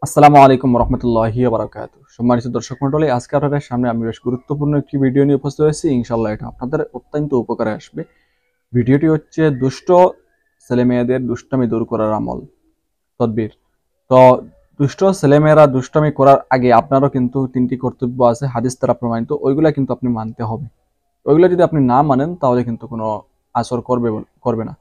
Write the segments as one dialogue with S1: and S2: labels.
S1: আসসালামু আলাইকুম রহমতুল্লাহি ওয়া বারাকাতুহু। সম্মানিত দর্শক মণ্ডলী, আজকে আপনাদের সামনে আমি বেশ গুরুত্বপূর্ণ একটি ভিডিও নিয়ে উপস্থিত হয়েছি। ইনশাআল্লাহ এটা আপনাদের অত্যন্ত উপকারে আসবে। ভিডিওটি হচ্ছে দুষ্ট ছেলেমেয়েদের দুষ্টামি দূর করার আমল, তদবির। তো দুষ্ট ছেলেমেয়েরা দুষ্টামি করার আগে আপনারও কিন্তু ৩টি কর্তব্য আছে, হাদিস দ্বারা প্রমাণিত। ওইগুলা কিন্তু আপনি মানতে হবে। ওইগুলা যদি আপনি না মানেন তাহলে কিন্তু কোনো আসর করবে না।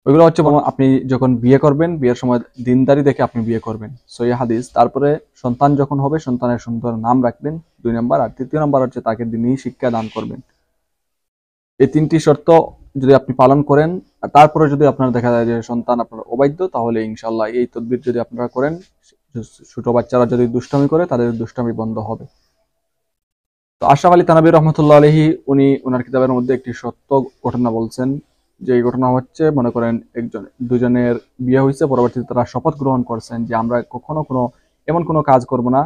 S1: ওইগুলো হচ্ছে আপনি যখন বিয়ে করবেন, বিয়ের সময় দিনদারি দেখে আপনি বিয়ে করবেন, সহিহ হাদিস। তারপরে সন্তান যখন হবে, সন্তানের সুন্দর নাম রাখবেন, ২ নম্বর। আর ৩য় নম্বর হচ্ছে তাকে দিনই শিক্ষা দান করবেন। এই ৩টি শর্ত যদি আপনি পালন করেন, আর তারপরে যদি আপনার দেখা যায় যে সন্তান আপনার অবাধ্য, তাহলে ইনশাল্লাহ এই তদবির যদি আপনারা করেন, ছোট বাচ্চারা যদি দুষ্টামি করে তাদের দুষ্টামি বন্ধ হবে। তো আশরাফ আলী থানভী রহমতুল্লাহ আলহী উনি ওনার কিতাবের মধ্যে একটি সত্য ঘটনা বলছেন। যে এই ঘটনা হচ্ছে, মনে করেন দুজনের বিয়ে হয়েছে, পরবর্তীতে তারা শপথ গ্রহণ করছেন যে আমরা কখনো এমন কোনো কাজ করব না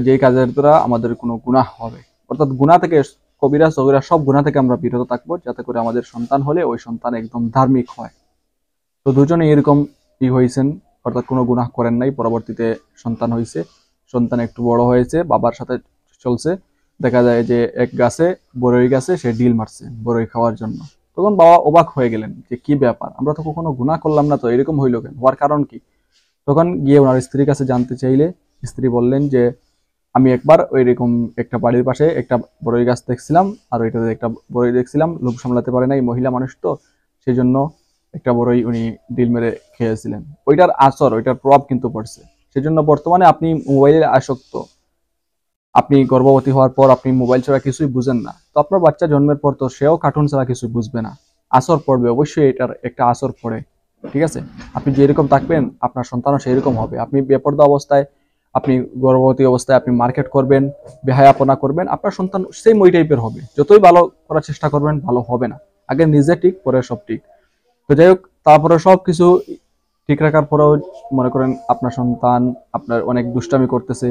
S1: যেই কাজের দ্বারা আমাদের কোনো গুনাহ হবে। অর্থাৎ গুনাহ থেকে, কবিরা সগীরা সব গুনাহ থেকে আমরা বিরত থাকবো, যাতে করে আমাদের সন্তান হলে ওই সন্তান একদম ধার্মিক হয়। তো দুজনে এরকম হয়েছেন, অর্থাৎ কোনো গুনাহ করেন নাই। পরবর্তীতে সন্তান হয়েছে, সন্তান একটু বড় হয়েছে, বাবার সাথে চলছে। দেখা যায় যে এক গাছে, বড়ই গাছে সে ডিল মারছে বড়ই খাওয়ার জন্য। তখন বাবা অবাক হয়ে গেলেন যে কি ব্যাপার, আমরা তো কখনো গুনাহ করলাম না, তো এরকম হইলো কেন, হওয়ার কারণ কি? তখন গিয়ে ওনার স্ত্রীর কাছে জানতে চাইলে স্ত্রী বললেন যে আমি একবার ওইরকম একটা বাড়ির পাশে একটা বড়ই গাছ দেখছিলাম, আর ওইটাতে একটা বড়ই দেখছিলাম, লোভ সামলাতে পারে নাই, মহিলা মানুষ তো, সেই জন্য একটা বড়ই উনি ডিল মেরে খেয়েছিলেন। ওইটার আসর, ওইটার প্রভাব কিন্তু পড়ছে। সেজন্য বর্তমানে আপনি মোবাইলে আসক্ত। আপনি গর্ভবতী হওয়ার পর আপনি মোবাইল ছাড়া কিছুই বুঝেন না, তো আপনার বাচ্চা জন্মের পর তো সেও কার্টুন ছাড়া কিছুই বুঝবে না। আসর পড়বে, অবশ্যই এটার একটা আসর পড়ে। ঠিক আছে? আপনি যেরকম থাকবেন আপনার সন্তানও সেই রকম হবে। আপনি বেপরদা অবস্থায়, আপনি গর্ভবতী অবস্থায় আপনি মার্কেট করবেন, বেহায়াপনা করবেন, আপনার সন্তান সেম ওই টাইপের হবে। যতই ভালো করার চেষ্টা করবেন, ভালো হবে না। আগে নিজে ঠিক, পরে সব ঠিক। তো যাই হোক, তারপরে সবকিছু ঠিক রাখার পরেও মনে করেন আপনার সন্তান আপনার অনেক দুষ্টামি করতেছে।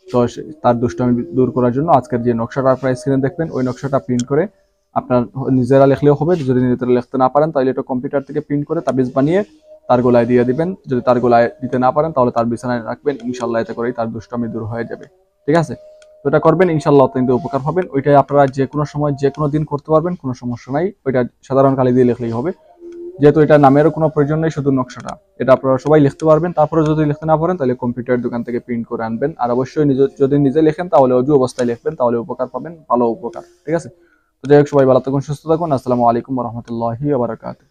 S1: তো তার দুষ্টামি দূর করার জন্য আজকের যে নকশাটা আপনার স্ক্রিনে দেখবেন, ওই নকশাটা প্রিন্ট করে আপনার নিজেরা লিখলেও হবে। যদি নিজেরা লিখতে না পারেন তাহলে এটা কম্পিউটার থেকে প্রিন্ট করে তাবিজ বানিয়ে তার গলায় দিয়ে দিবেন। যদি তার গলায় দিতে না পারেন তাহলে তার বিছানায় রাখবেন। ইনশাল্লাহ এতে করেই তার দুষ্টামি দূর হয়ে যাবে। ঠিক আছে? তো এটা করবেন, ইনশাল্লাহ অত্যন্ত উপকার পাবেন। ওইটাই আপনারা যে কোনো সময় যে কোনো দিন করতে পারবেন, কোনো সমস্যা নাই। ওইটা সাধারণ কালি দিয়ে লিখলেই হবে। যেহেতু এটা নামেরও কোনো প্রয়োজন নেই, শুধু নকশাটা, এটা আপনারা সবাই লিখতে পারবেন। তারপরে যদি লিখতে না পারেন তাহলে কম্পিউটার দোকান থেকে প্রিন্ট করে আনবেন। আর অবশ্যই যদি নিজে লেখেন তাহলে অজু অবস্থায় লিখবেন, তাহলে উপকার পাবেন, ভালো উপকার। ঠিক আছে? তো যাই হোক, সবাই ভালো থাকুন, সুস্থ থাকুন। আসসালামু আলাইকুম রহমতুল্লাহি ওয়া বারাকাতুহু।